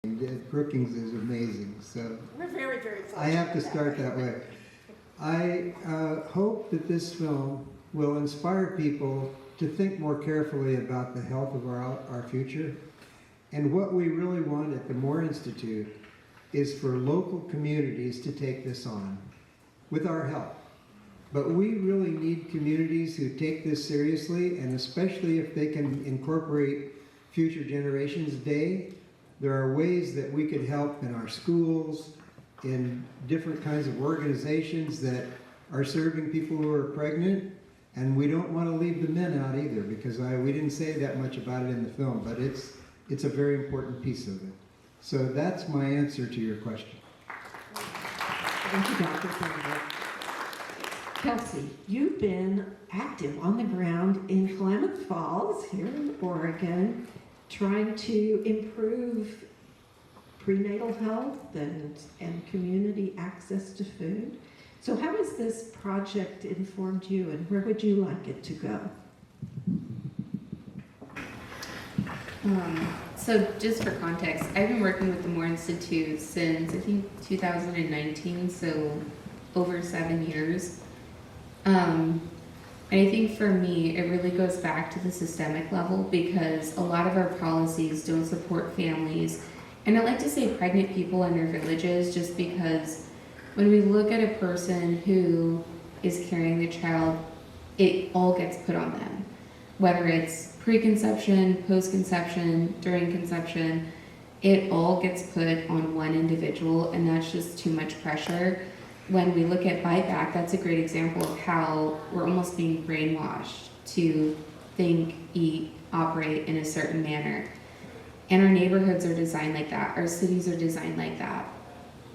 Brookings is amazing, so We're very, very fortunate. I have to start that way. I hope that this film will inspire people to think more carefully about the health of our future. And what we really want at the Moore Institute is for local communities to take this on with our help. But we really need communities who take this seriously, and especially if they can incorporate Future Generations Day. There are ways that we could help in our schools, in different kinds of organizations that are serving people who are pregnant, and we don't want to leave the men out either, because we didn't say that much about it in the film, but it's a very important piece of it. So that's my answer to your question. Thank you, Dr. Thornburg. Kelsey, you've been active on the ground in Klamath Falls, here in Oregon, trying to improve prenatal health and community access to food. So how has this project informed you, and where would you like it to go? So just for context, I've been working with the Moore Institute since I think 2019, so over 7 years. And I think for me, it really goes back to the systemic level, because a lot of our policies don't support families. And I like to say pregnant people in their villages, just because when we look at a person who is carrying the child, it all gets put on them. Whether it's preconception, post-conception, during conception, it all gets put on one individual, and that's just too much pressure. When we look at Bite Back, that's a great example of how we're almost being brainwashed to think, eat, operate in a certain manner. And our neighborhoods are designed like that. Our cities are designed like that.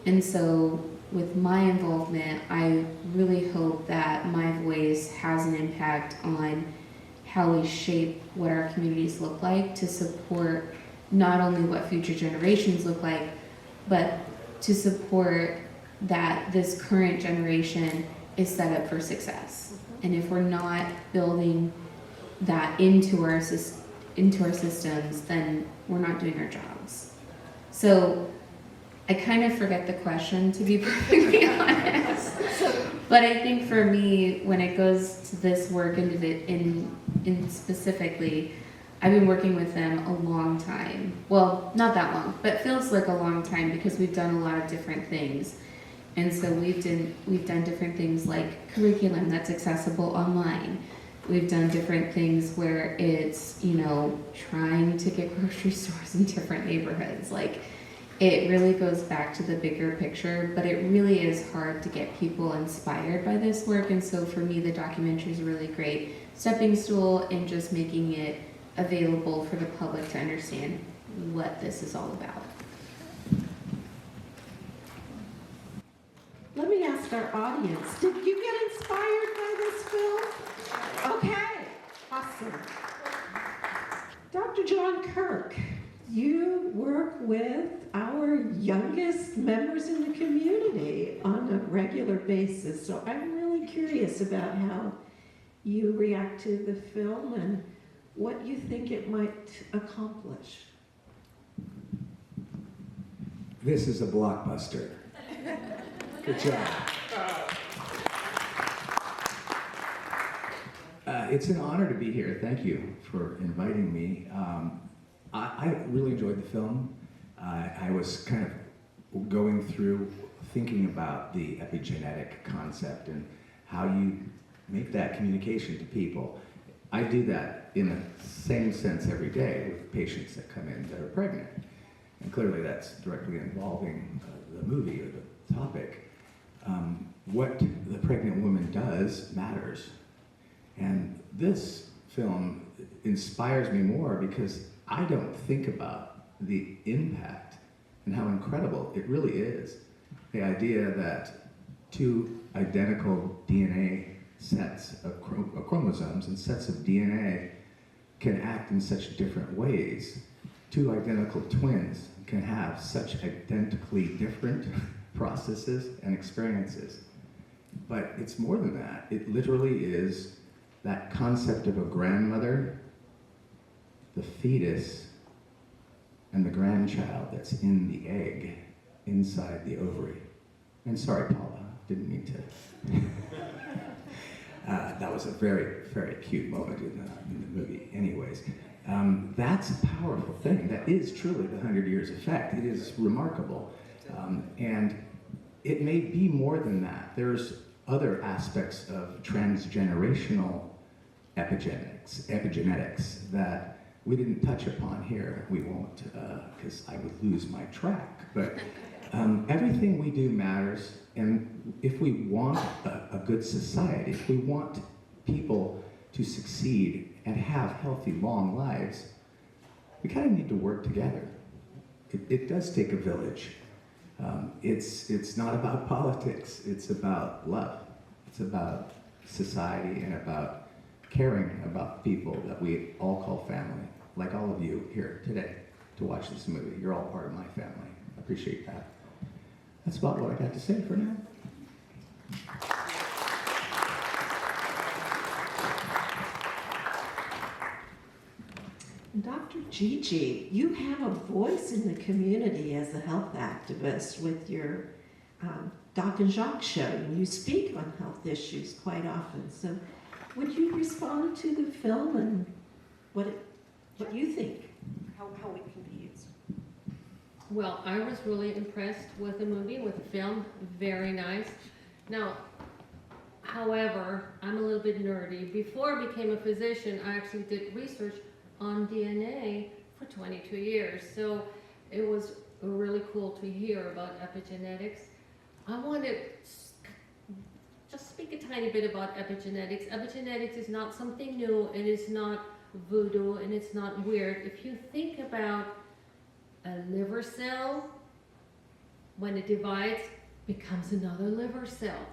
And so with my involvement, I really hope that my voice has an impact on how we shape what our communities look like, to support not only what future generations look like, but to support that this current generation is set up for success. And if we're not building that into our systems, then we're not doing our jobs. So I kind of forget the question, to be perfectly honest. But I think for me, when it goes to this work in specifically, I've been working with them a long time. Well, not that long, but feels like a long time, because we've done a lot of different things. And so we've done different things like curriculum that's accessible online. We've done different things where it's, trying to get grocery stores in different neighborhoods. Like, it really goes back to the bigger picture, but it really is hard to get people inspired by this work. And so for me, the documentary is a really great stepping stool in just making it available for the public to understand what this is all about. Let me ask our audience, did you get inspired by this film? Okay, awesome. Dr. John Kirk, you work with our youngest members in the community on a regular basis, so I'm really curious about how you react to the film and what you think it might accomplish. This is a blockbuster. Good job. It's an honor to be here. Thank you for inviting me. I really enjoyed the film. I was kind of going through thinking about the epigenetic concept and how you make that communication to people. I do that in the same sense every day with patients that come in that are pregnant. And clearly that's directly involving the movie or the topic. What the pregnant woman does matters. And this film inspires me more because I don't think about the impact and how incredible it really is. The idea that two identical DNA sets of chromosomes and sets of DNA can act in such different ways. Two identical twins can have such identically different processes and experiences. But it's more than that. It literally is that concept of a grandmother, the fetus, and the grandchild that's in the egg inside the ovary. And sorry, Paula, didn't mean to. That was a very, very cute moment in the movie. Anyways, that's a powerful thing. That is truly the 100 Years Effect. It is remarkable. And it may be more than that. There's other aspects of transgenerational epigenetics that we didn't touch upon here. We won't, because I would lose my track. But everything we do matters, and if we want a good society, if we want people to succeed and have healthy, long lives, we kind of need to work together. It does take a village. It's not about politics, it's about love. It's about society and about caring about people that we all call family, like all of you here today to watch this movie. You're all part of my family. I appreciate that. That's about what I got to say for now. Dr. Gigi, you have a voice in the community as a health activist with your Doc and Jacques show. You speak on health issues quite often. So would you respond to the film and what you think, how it can be used? Well, I was really impressed with the movie, with the film. Very nice. Now, however, I'm a little bit nerdy. Before I became a physician, I actually did research on DNA for 22 years. So it was really cool to hear about epigenetics. I want to just speak a tiny bit about epigenetics. Epigenetics is not something new, it is not voodoo, and it's not weird. If you think about a liver cell, when it divides, becomes another liver cell.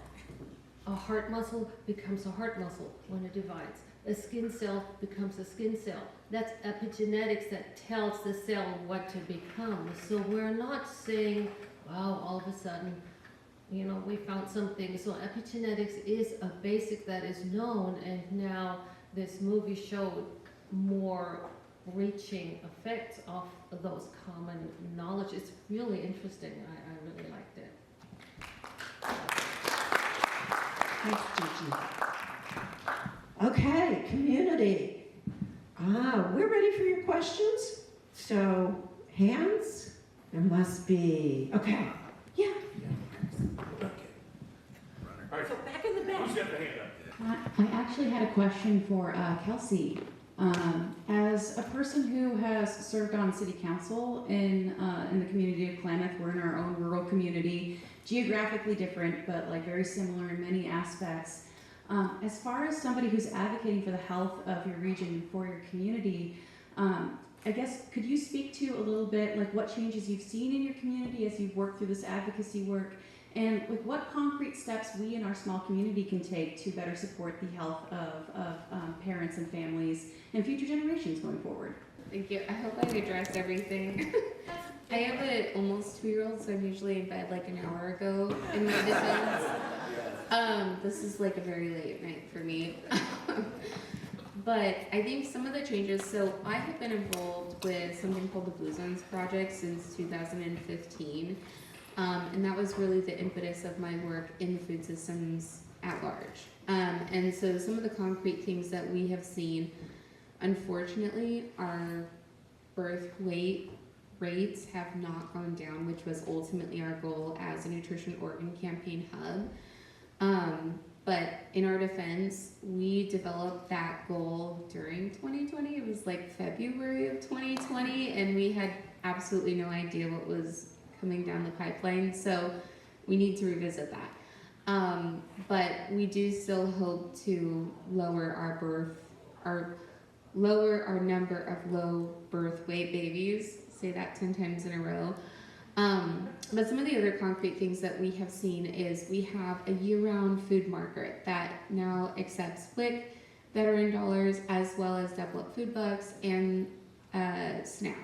A heart muscle becomes a heart muscle when it divides. A skin cell becomes a skin cell. That's epigenetics that tells the cell what to become. So we're not saying, wow, all of a sudden, you know, we found something. So epigenetics is a basic that is known, and now this movie showed more reaching effects of those common knowledge. It's really interesting. I really liked it. Thanks, Gigi. Okay, community. We're ready for your questions. So, hands? There must be. Okay. Yeah. So back in the back. Who's got the hand up? I actually had a question for Kelsey. As a person who has served on city council in the community of Klamath, we're in our own rural community, geographically different, but like very similar in many aspects. As far as somebody who's advocating for the health of your region and for your community, I guess could you speak to a little bit like what changes you've seen in your community as you've worked through this advocacy work, and like what concrete steps we in our small community can take to better support the health of parents and families and future generations going forward? Thank you. I hope I addressed everything. I have an almost 2-year-old, so I'm usually in bed like an hour ago in my defense. This is like a very late night for me. But I think some of the changes, so I have been involved with something called the Blue Zones Project since 2015. And that was really the impetus of my work in food systems at large. And so some of the concrete things that we have seen, unfortunately, our birth weight rates have not gone down, which was ultimately our goal as a Nutrition Oregon campaign hub. But in our defense, we developed that goal during 2020. It was like February of 2020, and we had absolutely no idea what was coming down the pipeline. So we need to revisit that. But we do still hope to lower our number of low birth weight babies. Say that 10 times in a row. But some of the other concrete things that we have seen is we have a year-round food market that now accepts WIC, veteran dollars, as well as Double Up Food Bucks and SNAP.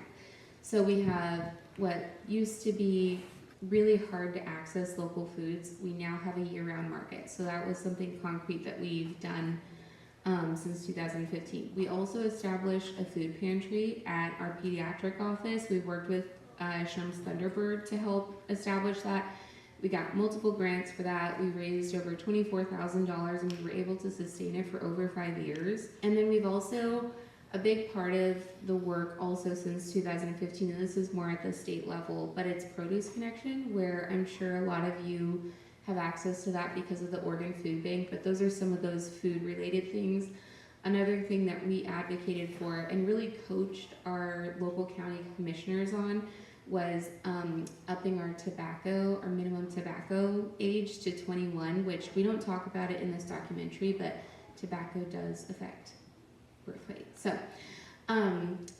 So we have what used to be really hard to access local foods. We now have a year-round market. So that was something concrete that we've done since 2015. We also established a food pantry at our pediatric office. We worked with Thornburg to help establish that. We got multiple grants for that. We raised over $24,000 and we were able to sustain it for over 5 years. And then we've also, a big part of the work also since 2015, and this is more at the state level, but it's Produce Connection, where I'm sure a lot of you have access to that because of the Oregon Food Bank, but those are some of those food related things. Another thing that we advocated for and really coached our local county commissioners on was upping our minimum tobacco age to 21, which we don't talk about it in this documentary, but tobacco does affect birth weight. So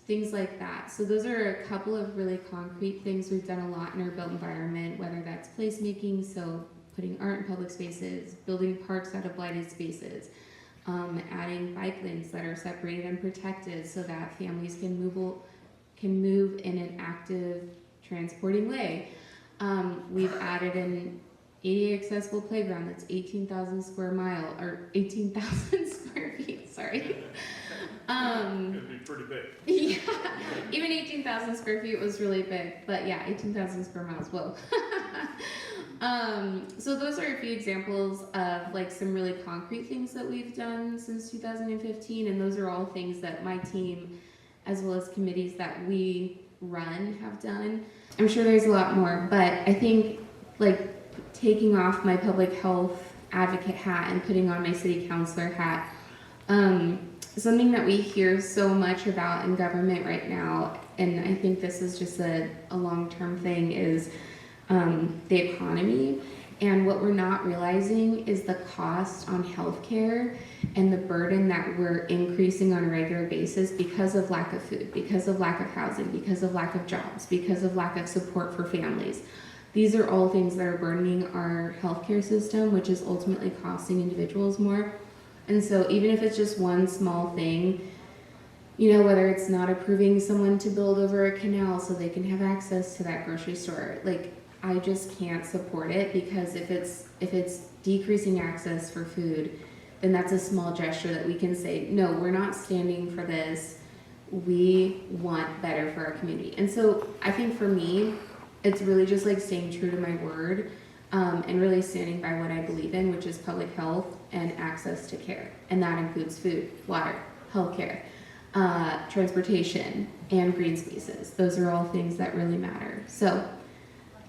things like that. So those are a couple of really concrete things. We've done a lot in our built environment, whether that's placemaking, so putting art in public spaces, building parks out of blighted spaces, adding bike lanes that are separated and protected so that families can move in an active transporting way. We've added an ADA accessible playground that's 18,000 square feet, sorry. It'd be pretty big. Yeah, even 18,000 square feet was really big, but yeah, 18,000 square miles, whoa. So those are a few examples of like some really concrete things that we've done since 2015, and those are all things that my team, as well as committees that we run, have done. I'm sure there's a lot more, but I think like taking off my public health advocate hat and putting on my city councilor hat, something that we hear so much about in government right now, and I think this is just a long-term thing, is the economy. And what we're not realizing is the cost on healthcare and the burden that we're increasing on a regular basis because of lack of food, because of lack of housing, because of lack of jobs, because of lack of support for families. These are all things that are burdening our healthcare system, which is ultimately costing individuals more. And so even if it's just one small thing, you know, whether it's not approving someone to build over a canal so they can have access to that grocery store, like, I just can't support it, because if it's decreasing access for food, then that's a small gesture that we can say, no, we're not standing for this. We want better for our community. And so I think for me, it's really just like staying true to my word, and really standing by what I believe in, which is public health and access to care. And that includes food, water, healthcare, transportation, and green spaces. Those are all things that really matter. So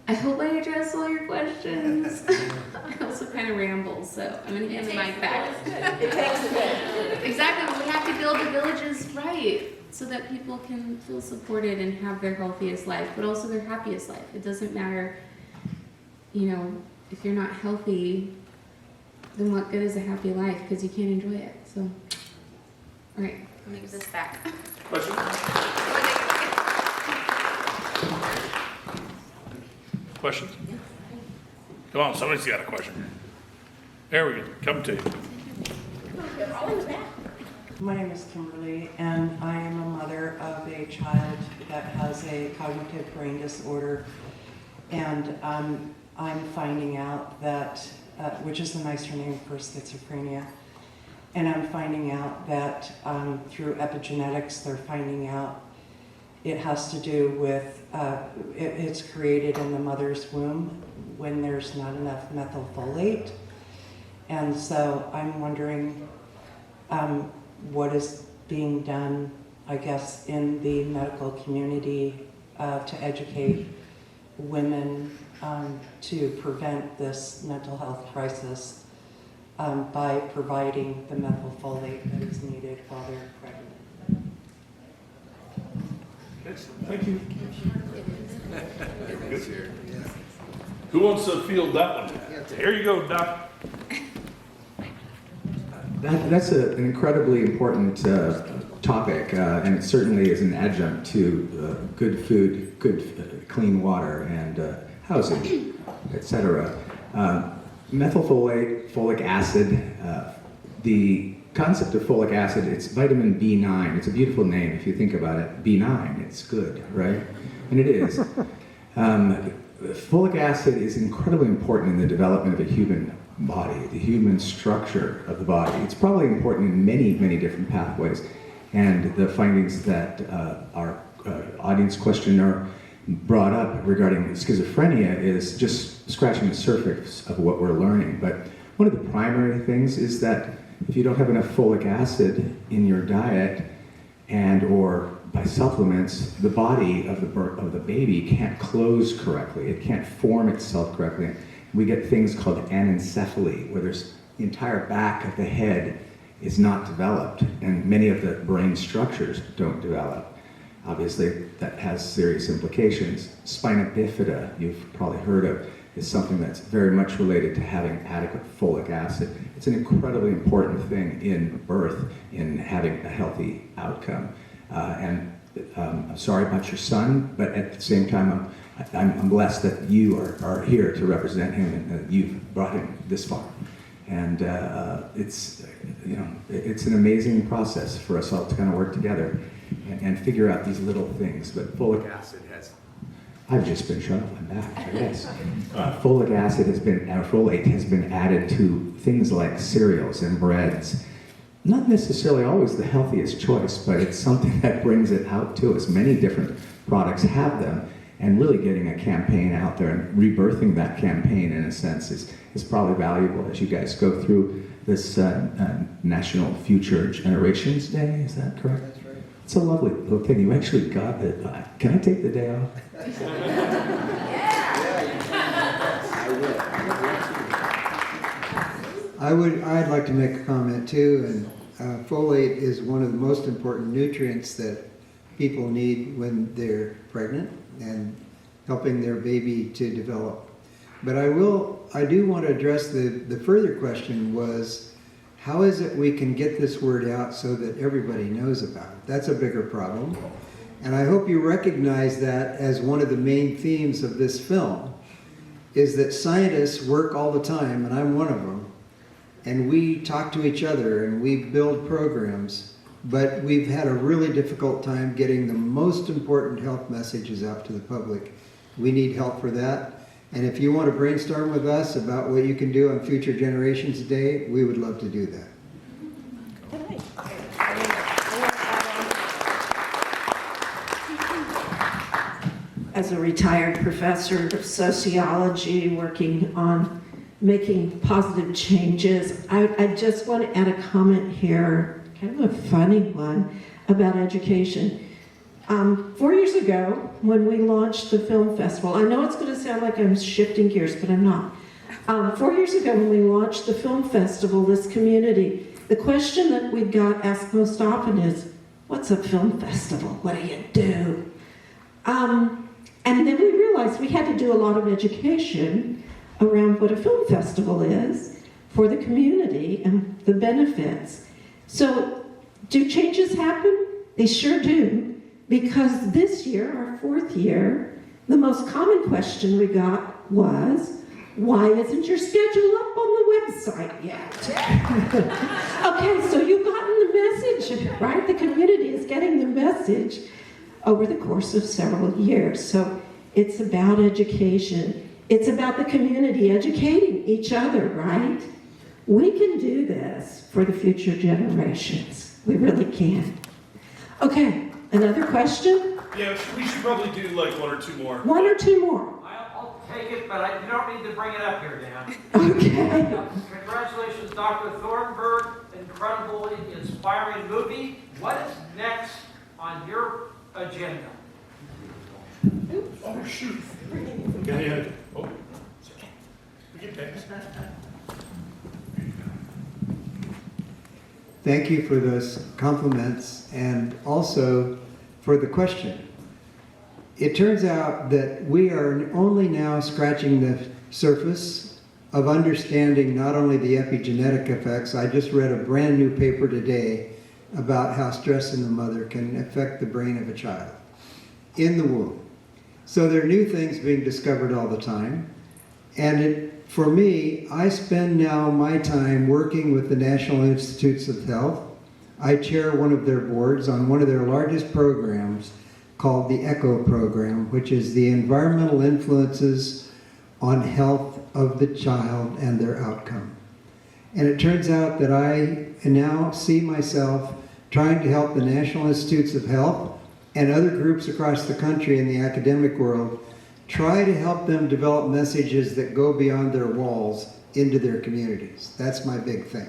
I hope I addressed all your questions. I also kind of ramble, so I'm going to hand the mic back. It takes a bit. Exactly. We have to build the villages right so that people can feel supported and have their healthiest life, but also their happiest life. It doesn't matter, you know, if you're not healthy, then what good is a happy life? Because you can't enjoy it. So, all right. Let me give this back. Question? Questions? Come on, somebody's got a question. There we go. Come to you. My name is Kimberly, and I am a mother of a child that has a cognitive brain disorder. And I'm finding out that, which is the nicer name for schizophrenia, and I'm finding out that through epigenetics, they're finding out it has to do with, it's created in the mother's womb when there's not enough methylfolate. And so I'm wondering what is being done, I guess, in the medical community to educate women to prevent this mental health crisis by providing the methylfolate that is needed while they're pregnant. Thank you. Who wants to field that one? Here you go, Doc. That's an incredibly important topic, and it certainly is an adjunct to good food, good clean water, and housing, etc. Methylfolate, folic acid, the concept of folic acid, it's vitamin B9. It's a beautiful name if you think about it. B9, it's good, right? And it is. Folic acid is incredibly important in the development of a human body, the human structure of the body. It's probably important in many, many different pathways. And the findings that our audience questioner brought up regarding schizophrenia is just scratching the surface of what we're learning. But one of the primary things is that if you don't have enough folic acid in your diet and or by supplements, the body of the baby can't close correctly. It can't form itself correctly. We get things called anencephaly, where there's the entire back of the head is not developed, and many of the brain structures don't develop. Obviously, that has serious implications. Spina bifida, you've probably heard of, is something that's very much related to having adequate folic acid. It's an incredibly important thing in birth, in having a healthy outcome. I'm sorry about your son, but at the same time, I'm blessed that you are here to represent him, and that you've brought him this far. And it's an amazing process for us all to kind of work together and figure out these little things. But folic acid has, I've just been shut up, I'm back, I guess. Folic acid folate has been added to things like cereals and breads. Not necessarily always the healthiest choice, but it's something that brings it out to us. Many different products have them, and really getting a campaign out there and rebirthing that campaign in a sense is probably valuable as you guys go through this National Future Generations Day. Is that correct? That's right. It's a lovely little thing. You actually got it. Can I take the day off? I'd like to make a comment too, and folate is one of the most important nutrients that people need when they're pregnant and helping their baby to develop. But I do want to address the further question was, how is it we can get this word out so that everybody knows about it? That's a bigger problem. And I hope you recognize that as one of the main themes of this film, is that scientists work all the time, and I'm one of them, and we talk to each other and we build programs, but we've had a really difficult time getting the most important health messages out to the public. We need help for that. And if you want to brainstorm with us about what you can do on Future Generations Day, we would love to do that. As a retired professor of sociology working on making positive changes, I just want to add a comment here, kind of a funny one, about education. 4 years ago, when we launched the film festival, I know it's going to sound like I'm shifting gears, but I'm not. 4 years ago, when we launched the film festival, this community, the question that we got asked most often is, what's a film festival? What do you do? And then we realized we had to do a lot of education around what a film festival is for the community and the benefits. So, do changes happen? They sure do. Because this year, our 4th year, the most common question we got was, why isn't your schedule up on the website yet? Okay, so you've gotten the message, right? The community is getting the message over the course of several years. So it's about education. It's about the community educating each other, right? We can do this for the future generations. We really can. Okay. Another question? Yeah, we should probably do like one or two more. One or two more. I'll take it, but you don't need to bring it up here, Dan. Okay. Congratulations, Dr. Thornburg. Incredibly inspiring movie. What is next on your agenda? Oh, shoot. Yeah. Oh, it's okay. We get past. Thank you for those compliments and also for the question. It turns out that we are only now scratching the surface of understanding not only the epigenetic effects. I just read a brand new paper today about how stress in the mother can affect the brain of a child in the womb. So there are new things being discovered all the time. And for me, I spend now my time working with the National Institutes of Health. I chair one of their boards on one of their largest programs called the ECHO program, which is the Environmental Influences on Health of the child and their outcome. And it turns out that I now see myself trying to help the National Institutes of Health and other groups across the country in the academic world try to help them develop messages that go beyond their walls into their communities. That's my big thing.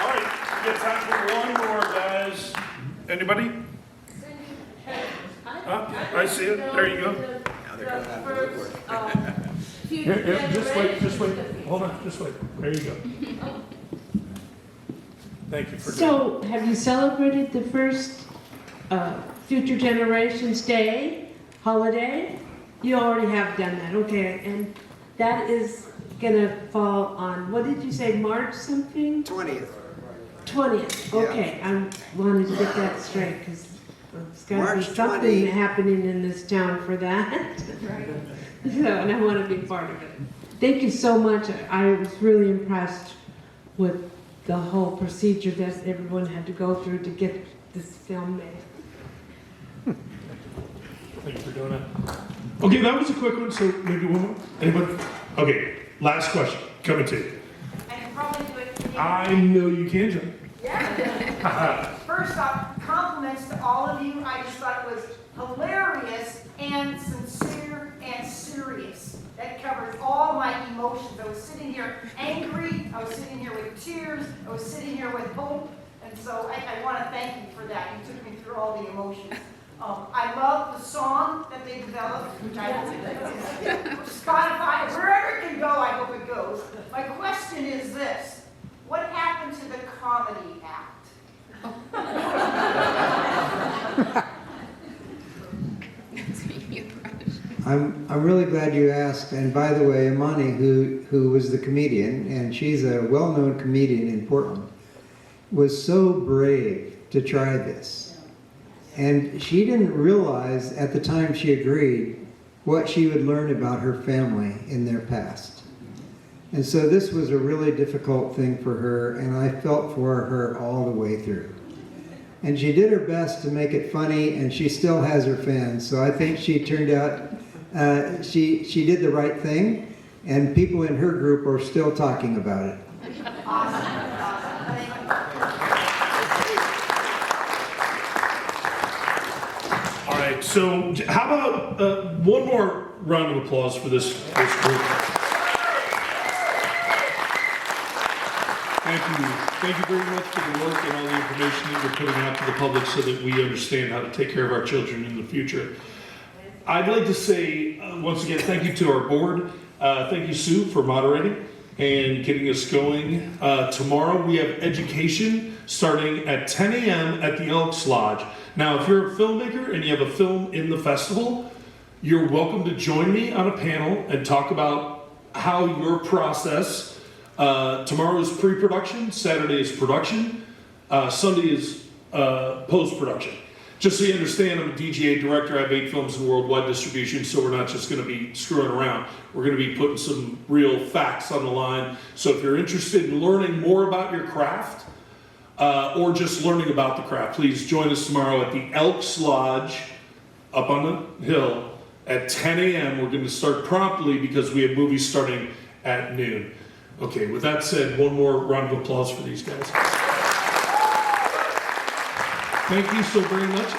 All right, we got time for one more, guys. Anybody? I see it. There you go. Here, just wait. Hold on, just wait. There you go. Thank you for doing So, have you celebrated the first Future Generations Day holiday? You already have done that, okay, and that is gonna fall on, what did you say, March something? 20th. 20th, Yeah. okay, I wanted to get that straight, because there's gotta be March something 20. happening in this town for that. So, and I wanna be part of it. Thank you so much, I was really impressed with the whole procedure that everyone had to go through to get this film made. Thank you for doing that. Okay, that was a quick one, so maybe one more. Anybody? Okay, last question. Coming to you. I can probably do it. I know you can, John. Yeah. First off, compliments to all of you. I just thought it was hilarious and sincere and serious. That covers all my emotions. I was sitting here angry. I was sitting here with tears. I was sitting here with hope. And so I want to thank you for that. You took me through all the emotions. I love the song that they developed, which I hope Spotify, wherever it can go, I hope it goes. My question is this: what happened to the comedy act? I'm really glad you asked. And by the way, Imani, who was the comedian, and she's a well-known comedian in Portland, was so brave to try this. And she didn't realize at the time she agreed what she would learn about her family in their past. And so this was a really difficult thing for her, and I felt for her all the way through. And she did her best to make it funny, and she still has her fans. So I think she turned out, she did the right thing, and people in her group are still talking about it. Awesome. All right, so how about one more round of applause for this group? Thank you. Thank you very much for the work and all the information that you're putting out to the public so that we understand how to take care of our children in the future. I'd like to say, once again, thank you to our board. Thank you, Sue, for moderating and getting us going. Tomorrow we have education starting at 10 a.m. at the Elks Lodge. Now, if you're a filmmaker and you have a film in the festival, you're welcome to join me on a panel and talk about how your process, tomorrow is pre-production, Saturday is production, Sunday is post-production. Just so you understand, I'm a DGA director. I have 8 films in worldwide distribution, so we're not just going to be screwing around. We're going to be putting some real facts on the line. So if you're interested in learning more about your craft, or just learning about the craft, please join us tomorrow at the Elks Lodge up on the hill at 10 a.m. We're going to start promptly because we have movies starting at noon. Okay, with that said, one more round of applause for these guys. Thank you so very much.